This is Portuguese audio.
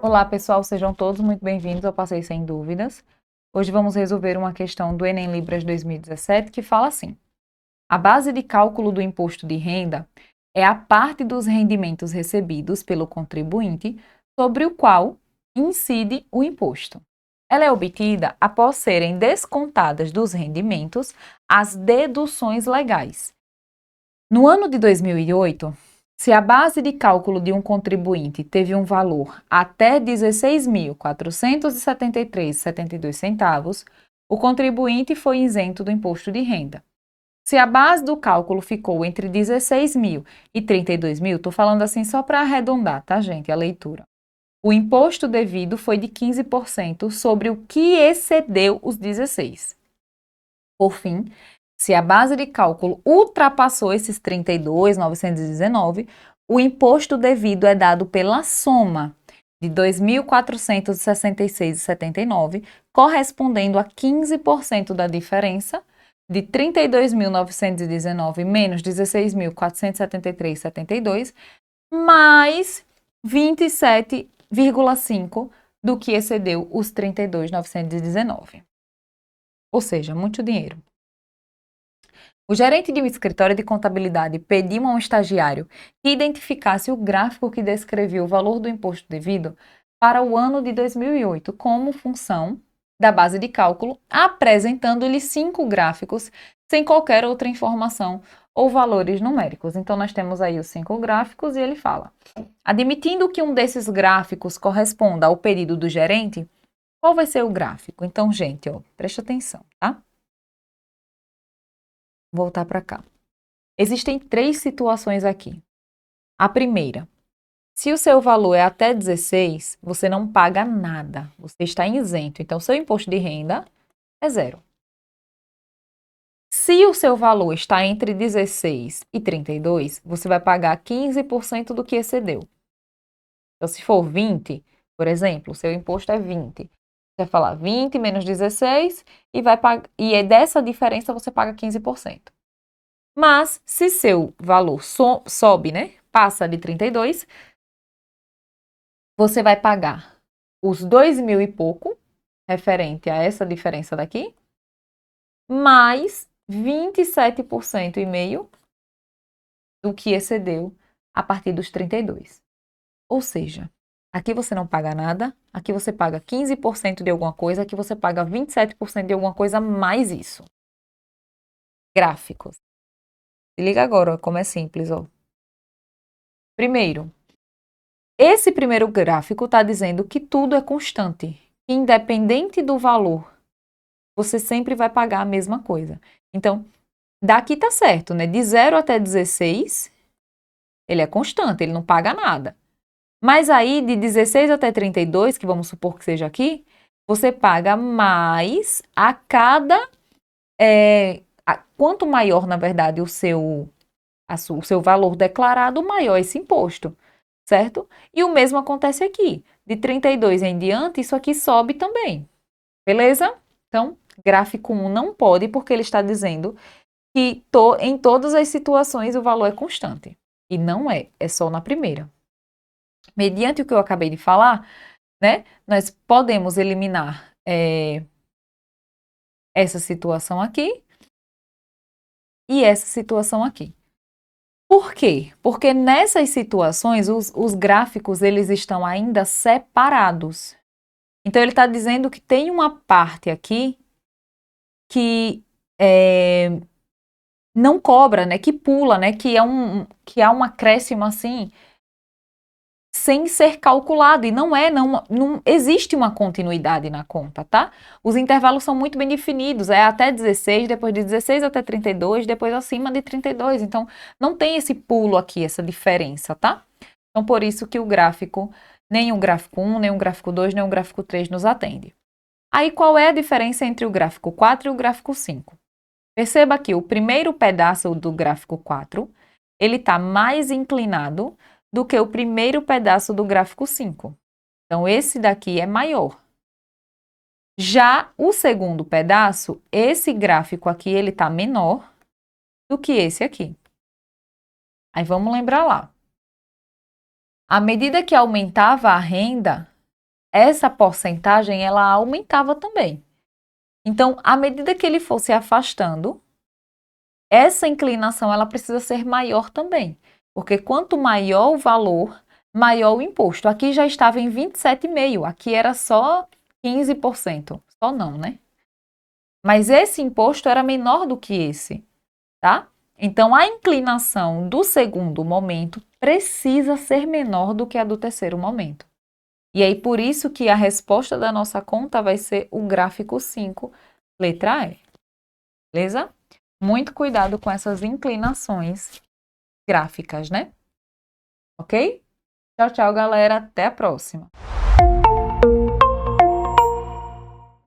Olá, pessoal, sejam todos muito bem-vindos ao Passeio Sem Dúvidas. Hoje vamos resolver uma questão do Enem Libras 2017 que fala assim: a base de cálculo do imposto de renda é a parte dos rendimentos recebidos pelo contribuinte sobre o qual incide o imposto. Ela é obtida após serem descontadas dos rendimentos as deduções legais. No ano de 2008, se a base de cálculo de um contribuinte teve um valor até R$ 16.473,72, o contribuinte foi isento do imposto de renda. Se a base do cálculo ficou entre 16 mil e 32 mil, estou falando assim só para arredondar, tá, gente, a leitura. O imposto devido foi de 15% sobre o que excedeu os 16. Por fim, se a base de cálculo ultrapassou esses 32.919, o imposto devido é dado pela soma de 2.466,79, correspondendo a 15% da diferença de 32.919 menos 16.473,72, mais 27,5 do que excedeu os 32.919. Ou seja, muito dinheiro. O gerente de um escritório de contabilidade pediu a um estagiário que identificasse o gráfico que descrevia o valor do imposto devido para o ano de 2008 como função da base de cálculo, apresentando-lhe 5 gráficos sem qualquer outra informação ou valores numéricos. Então, nós temos aí os 5 gráficos e ele fala: admitindo que um desses gráficos corresponda ao pedido do gerente, qual vai ser o gráfico? Então, gente, preste atenção, tá? Voltar para cá. Existem 3 situações aqui. A primeira, se o seu valor é até 16, você não paga nada, você está isento, então seu imposto de renda é zero. Se o seu valor está entre 16 e 32, você vai pagar 15% do que excedeu. Então, se for 20, por exemplo, o seu imposto é 20. Você vai falar 20 menos 16 e dessa diferença você paga 15%. Mas, se seu valor sobe, né, passa de 32, você vai pagar os 2.000 e pouco, referente a essa diferença daqui, mais 27,5% do que excedeu a partir dos 32. Ou seja, aqui você não paga nada, aqui você paga 15% de alguma coisa, aqui você paga 27% de alguma coisa, mais isso. Gráficos. Se liga agora, como é simples, ó. Primeiro, esse primeiro gráfico está dizendo que tudo é constante. Independente do valor, você sempre vai pagar a mesma coisa. Então, daqui tá certo, né? De 0 até 16, ele é constante, ele não paga nada. Mas aí, de 16 até 32, que vamos supor que seja aqui, você paga mais a cada... quanto maior, na verdade, o seu valor declarado, maior esse imposto, certo? E o mesmo acontece aqui. De 32 em diante, isso aqui sobe também. Beleza? Então, gráfico 1 não pode, porque ele está dizendo que em todas as situações o valor é constante. E não é só na primeira. Mediante o que eu acabei de falar, né, nós podemos eliminar essa situação aqui e essa situação aqui. Por quê? Porque nessas situações os gráficos eles estão ainda separados. Então ele está dizendo que tem uma parte aqui que não cobra, né? Que pula, né? Que há um acréscimo assim sem ser calculado. E não existe uma continuidade na conta, tá? Os intervalos são muito bem definidos. É até 16, depois de 16 até 32, depois acima de 32. Então, não tem esse pulo aqui, essa diferença, tá? Então, por isso que o gráfico, nem o gráfico 1, nem o gráfico 2, nem o gráfico 3 nos atende. Aí, qual é a diferença entre o gráfico 4 e o gráfico 5? Perceba que o primeiro pedaço do gráfico 4, ele está mais inclinado do que o primeiro pedaço do gráfico 5. Então, esse daqui é maior. Já o segundo pedaço, esse gráfico aqui, ele está menor do que esse aqui. Aí, vamos lembrar lá. À medida que aumentava a renda, essa porcentagem, ela aumentava também. Então, à medida que ele fosse afastando, essa inclinação, ela precisa ser maior também. Porque quanto maior o valor, maior o imposto. Aqui já estava em 27,5%, aqui era só 15%. Só não, né? Mas esse imposto era menor do que esse, tá? Então, a inclinação do segundo momento precisa ser menor do que a do terceiro momento. E aí, por isso que a resposta da nossa conta vai ser o gráfico 5, letra E. Beleza? Muito cuidado com essas inclinações gráficas, né? Ok? Tchau, tchau, galera. Até a próxima.